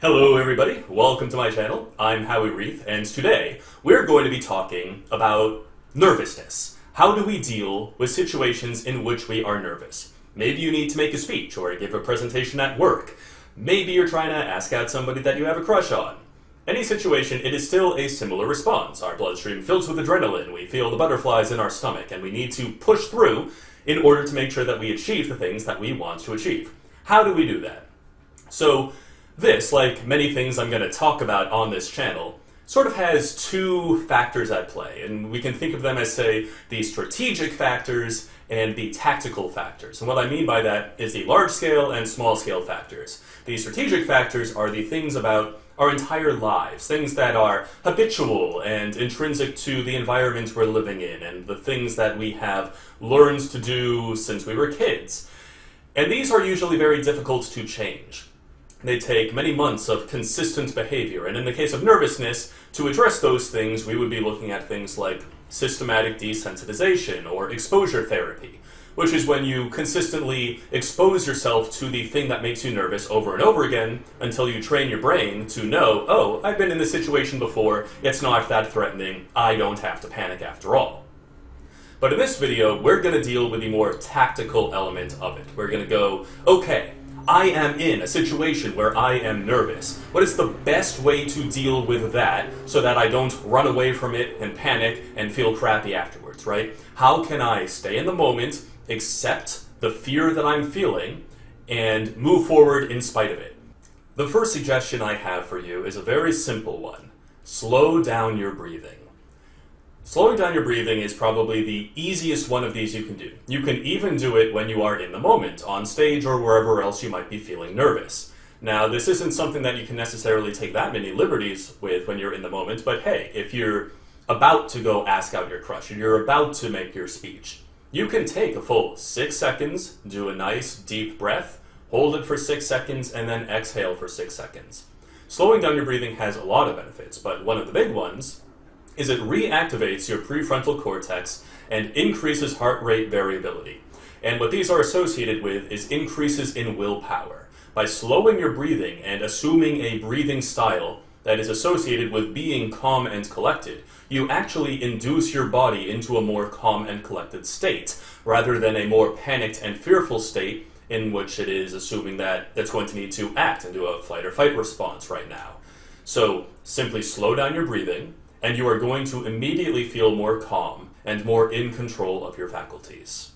Hello everybody, welcome to my channel. I'm Howie Reith, and today we're going to be talking about nervousness. How do we deal with situations in which we are nervous? Maybe you need to make a speech or give a presentation at work. Maybe you're trying to ask out somebody that you have a crush on. Any situation, it is still a similar response. Our bloodstream fills with adrenaline, we feel the butterflies in our stomach, and we need to push through in order to make sure that we achieve the things that we want to achieve. How do we do that? So, this, like many things I'm going to talk about on this channel, sort of has two factors at play, and we can think of them as, say, the strategic factors and the tactical factors. And what I mean by that is the large-scale and small-scale factors. The strategic factors are the things about our entire lives, things that are habitual and intrinsic to the environment we're living in, and the things that we have learned to do since we were kids. And these are usually very difficult to change. They take many months of consistent behavior, and in the case of nervousness, to address those things, we would be looking at things like systematic desensitization or exposure therapy, which is when you consistently expose yourself to the thing that makes you nervous over and over again until you train your brain to know, oh, I've been in this situation before, it's not that threatening, I don't have to panic after all. But in this video, we're going to deal with the more tactical element of it. We're going to go, okay, I am in a situation where I am nervous. What is the best way to deal with that so that I don't run away from it and panic and feel crappy afterwards, right? How can I stay in the moment, accept the fear that I'm feeling, and move forward in spite of it? The first suggestion I have for you is a very simple one. Slow down your breathing. Slowing down your breathing is probably the easiest one of these you can do. You can even do it when you are in the moment, on stage or wherever else you might be feeling nervous. Now, this isn't something that you can necessarily take that many liberties with when you're in the moment, but hey, if you're about to go ask out your crush, and you're about to make your speech, you can take a full 6 seconds, do a nice deep breath, hold it for 6 seconds, and then exhale for 6 seconds. Slowing down your breathing has a lot of benefits, but one of the big ones is it reactivates your prefrontal cortex and increases heart rate variability. And what these are associated with is increases in willpower. By slowing your breathing and assuming a breathing style that is associated with being calm and collected, you actually induce your body into a more calm and collected state, rather than a more panicked and fearful state in which it is assuming that it's going to need to act and do a flight or fight response right now. So simply slow down your breathing, and you are going to immediately feel more calm and more in control of your faculties.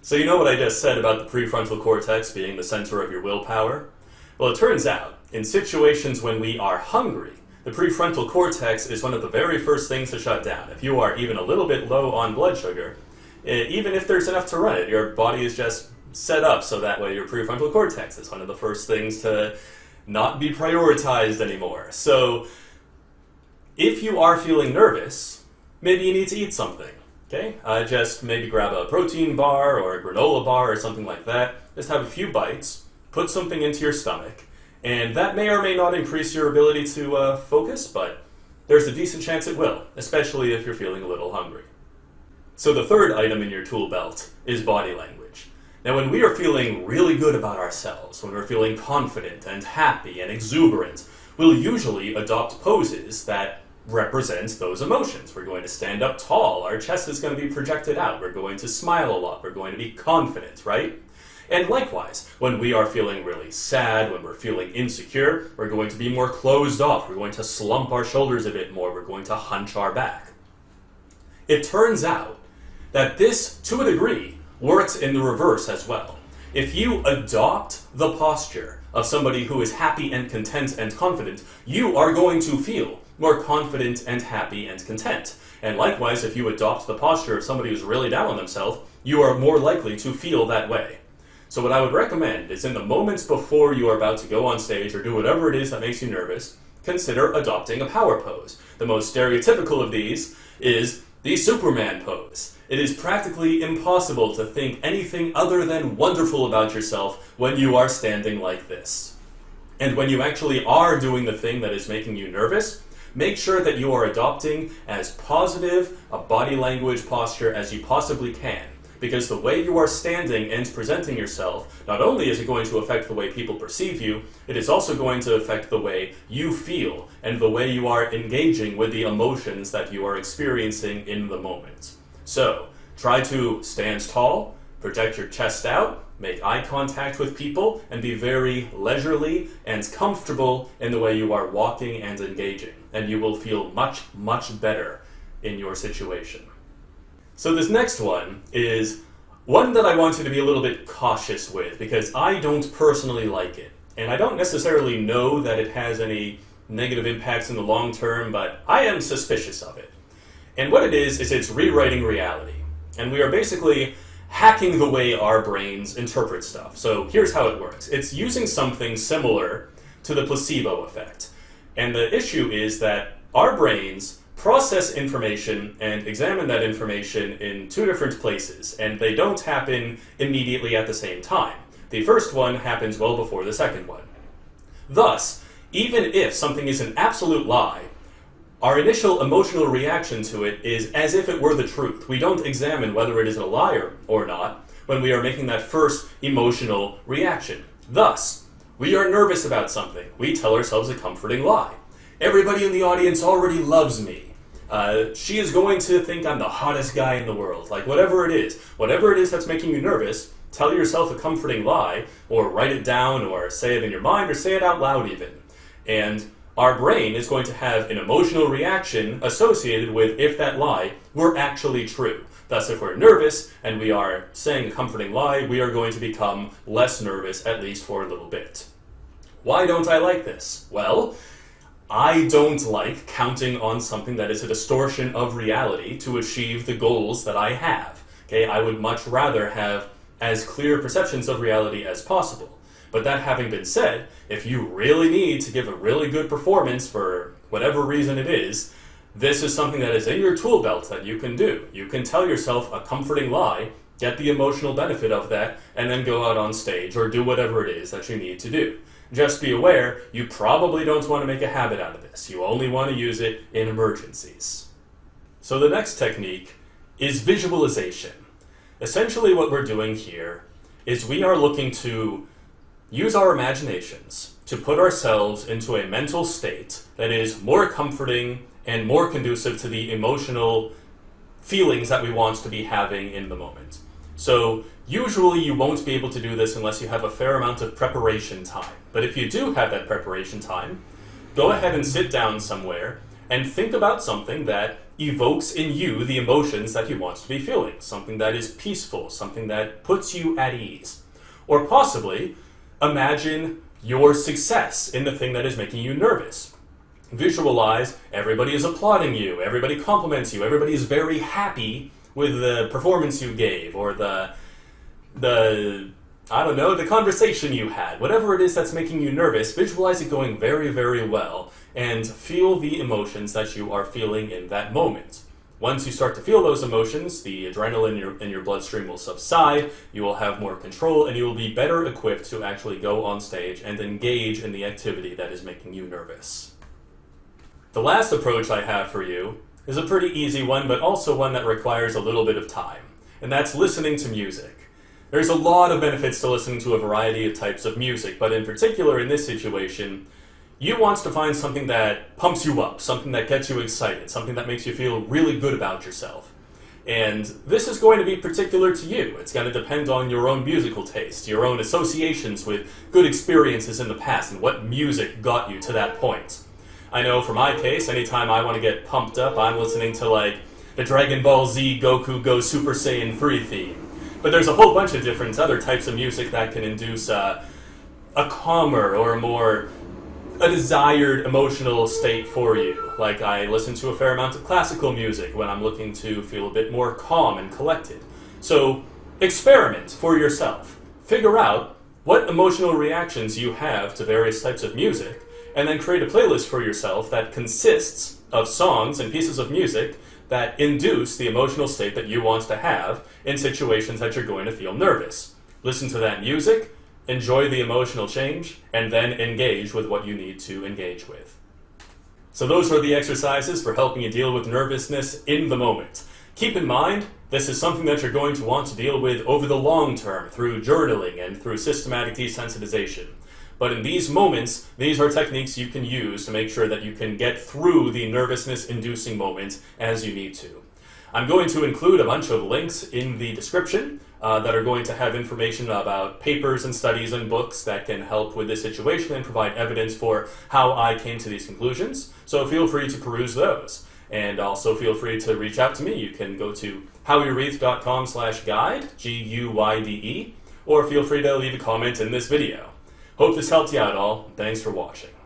So you know what I just said about the prefrontal cortex being the center of your willpower? Well, it turns out, in situations when we are hungry, the prefrontal cortex is one of the very first things to shut down. If you are even a little bit low on blood sugar, even if there's enough to run it, your body is just set up so that way your prefrontal cortex is one of the first things to not be prioritized anymore. So if you are feeling nervous, maybe you need to eat something, okay? Just maybe grab a protein bar or a granola bar or something like that. Just have a few bites, put something into your stomach, and that may or may not increase your ability to focus, but there's a decent chance it will, especially if you're feeling a little hungry. So the third item in your tool belt is body language. Now, when we are feeling really good about ourselves, when we're feeling confident and happy and exuberant, we'll usually adopt poses that represent those emotions. We're going to stand up tall, our chest is going to be projected out, we're going to smile a lot, we're going to be confident, right? And likewise, when we are feeling really sad, when we're feeling insecure, we're going to be more closed off, we're going to slump our shoulders a bit more, we're going to hunch our back. It turns out that this, to a degree, works in the reverse as well. If you adopt the posture of somebody who is happy and content and confident, you are going to feel more confident and happy and content. And likewise, if you adopt the posture of somebody who's really down on themselves, you are more likely to feel that way. So what I would recommend is in the moments before you are about to go on stage or do whatever it is that makes you nervous, consider adopting a power pose. The most stereotypical of these is the Superman pose. It is practically impossible to think anything other than wonderful about yourself when you are standing like this. And when you actually are doing the thing that is making you nervous, make sure that you are adopting as positive a body language posture as you possibly can. because the way you are standing and presenting yourself, not only is it going to affect the way people perceive you, it is also going to affect the way you feel and the way you are engaging with the emotions that you are experiencing in the moment. So, try to stand tall, project your chest out, make eye contact with people, and be very leisurely and comfortable in the way you are walking and engaging. And you will feel much, much better in your situation. So this next one is one that I want you to be a little bit cautious with, because I don't personally like it. And I don't necessarily know that it has any negative impacts in the long term, but I am suspicious of it. And what it is it's rewriting reality. And we are basically hacking the way our brains interpret stuff. So here's how it works. It's using something similar to the placebo effect. And the issue is that our brains process information and examine that information in two different places, and they don't happen immediately at the same time. The first one happens well before the second one. Thus, even if something is an absolute lie, our initial emotional reaction to it is as if it were the truth. We don't examine whether it is a liar or not when we are making that first emotional reaction. Thus, we are nervous about something. We tell ourselves a comforting lie. Everybody in the audience already loves me. She is going to think I'm the hottest guy in the world. Like, whatever it is that's making you nervous, tell yourself a comforting lie, or write it down, or say it in your mind, or say it out loud even. And our brain is going to have an emotional reaction associated with if that lie were actually true. Thus, if we're nervous and we are saying a comforting lie, we are going to become less nervous, at least for a little bit. Why don't I like this? Well, I don't like counting on something that is a distortion of reality to achieve the goals that I have. Okay, I would much rather have as clear perceptions of reality as possible. But that having been said, if you really need to give a really good performance for whatever reason it is, this is something that is in your tool belt that you can do. You can tell yourself a comforting lie, get the emotional benefit of that, and then go out on stage or do whatever it is that you need to do. Just be aware, you probably don't want to make a habit out of this. You only want to use it in emergencies. So the next technique is visualization. Essentially what we're doing here is we are looking to use our imaginations to put ourselves into a mental state that is more comforting and more conducive to the emotional feelings that we want to be having in the moment. So usually you won't be able to do this unless you have a fair amount of preparation time. But if you do have that preparation time, go ahead and sit down somewhere and think about something that evokes in you the emotions that you want to be feeling. Something that is peaceful, something that puts you at ease. Or possibly, imagine your success in the thing that is making you nervous. Visualize everybody is applauding you, everybody compliments you, everybody is very happy with the performance you gave, or the conversation you had. Whatever it is that's making you nervous, visualize it going very, very well, and feel the emotions that you are feeling in that moment. Once you start to feel those emotions, the adrenaline in your bloodstream will subside, you will have more control, and you will be better equipped to actually go on stage and engage in the activity that is making you nervous. The last approach I have for you is a pretty easy one, but also one that requires a little bit of time, and that's listening to music. There's a lot of benefits to listening to a variety of types of music, but in particular in this situation, you want to find something that pumps you up, something that gets you excited, something that makes you feel really good about yourself. And this is going to be particular to you. It's going to depend on your own musical taste, your own associations with good experiences in the past, and what music got you to that point. I know for my case, anytime I want to get pumped up, I'm listening to like the Dragon Ball Z Goku Go Super Saiyan 3 theme. But there's a whole bunch of different other types of music that can induce a calmer or a desired emotional state for you. Like I listen to a fair amount of classical music when I'm looking to feel a bit more calm and collected. So experiment for yourself. Figure out what emotional reactions you have to various types of music, and then create a playlist for yourself that consists of songs and pieces of music that induce the emotional state that you want to have in situations that you're going to feel nervous. Listen to that music, enjoy the emotional change, and then engage with what you need to engage with. So those are the exercises for helping you deal with nervousness in the moment. Keep in mind, This is something that you're going to want to deal with over the long term through journaling and through systematic desensitization. But in these moments, these are techniques you can use to make sure that you can get through the nervousness-inducing moment as you need to. I'm going to include a bunch of links in the description that are going to have information about papers and studies and books that can help with this situation and provide evidence for how I came to these conclusions. So feel free to peruse those. And also feel free to reach out to me. You can go to howiereith.com/guide, GUYDE, or feel free to leave a comment in this video. Hope this helped you out all. Thanks for watching.